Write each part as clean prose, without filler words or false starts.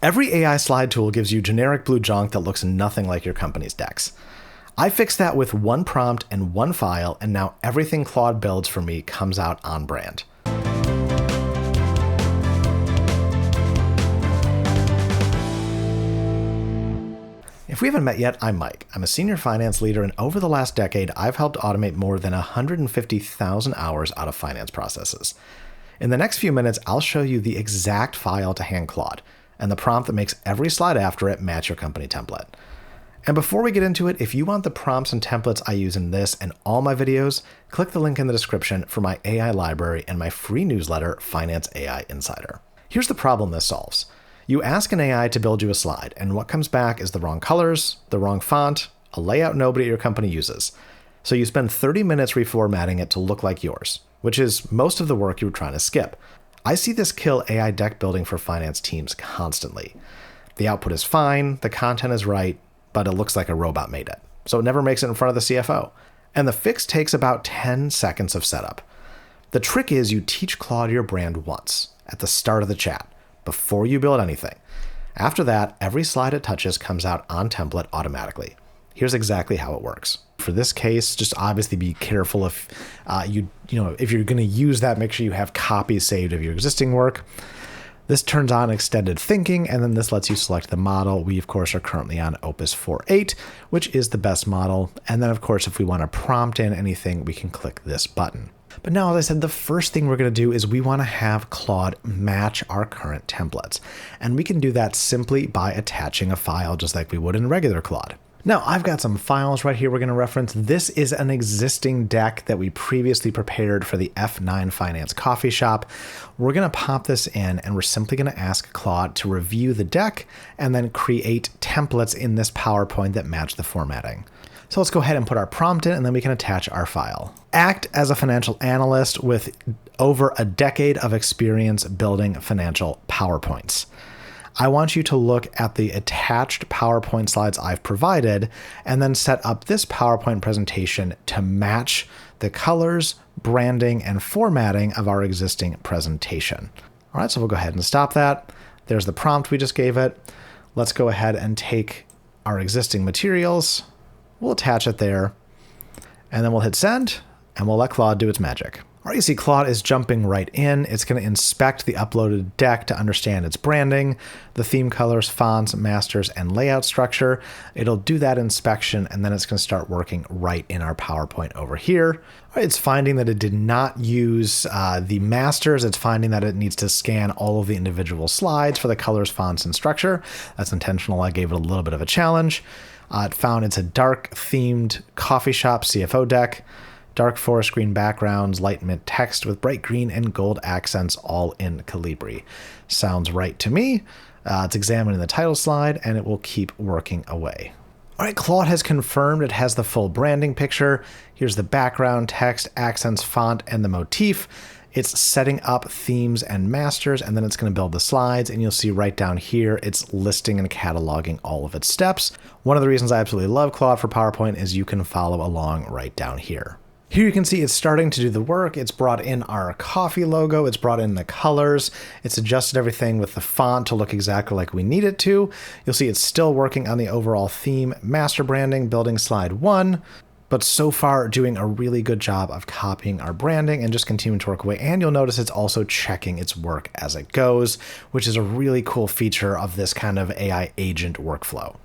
Every AI slide tool gives you generic blue junk that looks nothing like your company's decks. I fixed that with one prompt and one file, and now everything Claude builds for me comes out on brand. If we haven't met yet, I'm Mike. I'm a senior finance leader, and over the last decade, I've helped automate more than 150,000 hours out of finance processes. In the next few minutes, I'll show you the exact file to hand Claude, and the prompt that makes every slide after it match your company template. And before we get into it, if you want the prompts and templates I use in this and all my videos, click the link in the description for my AI library and my free newsletter, Finance AI Insider. Here's the problem this solves. You ask an AI to build you a slide, and what comes back is the wrong colors, the wrong font, a layout nobody at your company uses. So you spend 30 minutes reformatting it to look like yours, which is most of the work you were trying to skip. I see this kill AI deck building for finance teams constantly. The output is fine, the content is right, but it looks like a robot made it, so it never makes it in front of the CFO. And the fix takes about 10 seconds of setup. The trick is you teach Claude your brand once, at the start of the chat, before you build anything. After that, every slide it touches comes out on template automatically. Here's exactly how it works. For this case, just obviously be careful if if you're going to use that, make sure you have copies saved of your existing work. This turns on extended thinking, and then this lets you select the model. We, of course, are currently on Opus 4.8, which is the best model. And then, of course, if we want to prompt in anything, we can click this button. But now, as I said, the first thing we're going to do is we want to have Claude match our current templates. And we can do that simply by attaching a file just like we would in regular Claude. Now, I've got some files right here we're going to reference. This is an existing deck that we previously prepared for the F9 Finance Coffee Shop. We're going to pop this in, and we're simply going to ask Claude to review the deck and then create templates in this PowerPoint that match the formatting. So let's go ahead and put our prompt in, and then we can attach our file. Act as a financial analyst with over a decade of experience building financial PowerPoints. I want you to look at the attached PowerPoint slides I've provided and then set up this PowerPoint presentation to match the colors, branding, and formatting of our existing presentation. All right, so we'll go ahead and stop that. There's the prompt we just gave it. Let's go ahead and take our existing materials. We'll attach it there, and then we'll hit send, and we'll let Claude do its magic. All right, you see Claude is jumping right in. It's going to inspect the uploaded deck to understand its branding, the theme colors, fonts, masters, and layout structure. It'll do that inspection, and then it's going to start working right in our PowerPoint over here. All right, it's finding that it did not use the masters. It's finding that it needs to scan all of the individual slides for the colors, fonts, and structure. That's intentional. I gave it a little bit of a challenge. It found it's a dark themed coffee shop CFO deck. Dark forest green backgrounds, light mint text with bright green and gold accents, all in Calibri. Sounds right to me. It's examining the title slide, and it will keep working away. All right, Claude has confirmed it has the full branding picture. Here's the background, text, accents, font, and the motif. It's setting up themes and masters, and then it's going to build the slides, and you'll see right down here, it's listing and cataloging all of its steps. One of the reasons I absolutely love Claude for PowerPoint is you can follow along right down here. Here you can see it's starting to do the work. It's brought in our coffee logo. It's brought in the colors. It's adjusted everything with the font to look exactly like we need it to. You'll see it's still working on the overall theme, master branding, building slide 1, but so far doing a really good job of copying our branding and just continuing to work away. And you'll notice it's also checking its work as it goes, which is a really cool feature of this kind of AI agent workflow.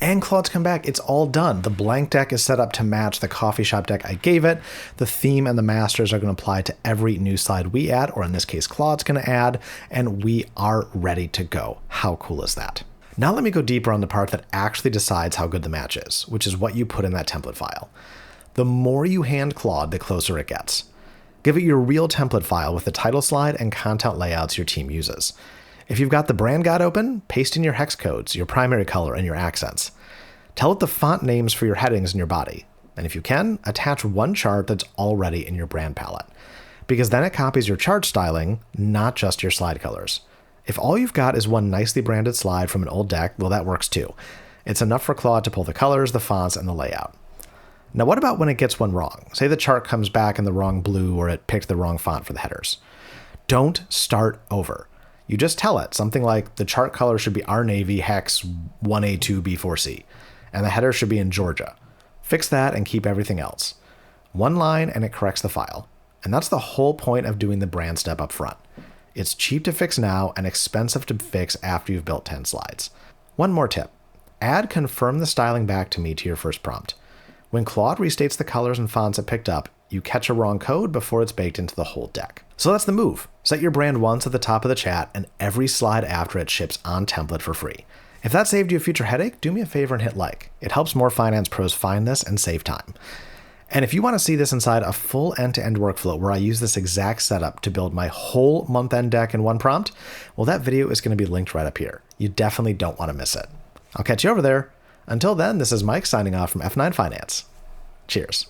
And Claude's come back. It's all done. The blank deck is set up to match the coffee shop deck I gave it. The theme and the masters are going to apply to every new slide we add, or in this case, Claude's going to add, and we are ready to go. How cool is that? Now let me go deeper on the part that actually decides how good the match is, which is what you put in that template file. The more you hand Claude, the closer it gets. Give it your real template file with the title slide and content layouts your team uses. If you've got the brand guide open, paste in your hex codes, your primary color, and your accents. Tell it the font names for your headings and your body. And if you can, attach one chart that's already in your brand palette, because then it copies your chart styling, not just your slide colors. If all you've got is one nicely branded slide from an old deck, well, that works too. It's enough for Claude to pull the colors, the fonts, and the layout. Now, what about when it gets one wrong? Say the chart comes back in the wrong blue or it picked the wrong font for the headers. Don't start over. You just tell it something like the chart color should be R Navy hex 1A2B4C, and the header should be in Georgia. Fix that and keep everything else. One line and it corrects the file. And that's the whole point of doing the brand step up front. It's cheap to fix now and expensive to fix after you've built 10 slides. One more tip. Add confirm the styling back to me to your first prompt. When Claude restates the colors and fonts it picked up, you catch a wrong code before it's baked into the whole deck. So that's the move. Set your brand once at the top of the chat and every slide after it ships on template for free. If that saved you a future headache, do me a favor and hit like. It helps more finance pros find this and save time. And if you want to see this inside a full end-to-end workflow where I use this exact setup to build my whole month-end deck in one prompt, well, that video is going to be linked right up here. You definitely don't want to miss it. I'll catch you over there. Until then, this is Mike signing off from F9 Finance. Cheers.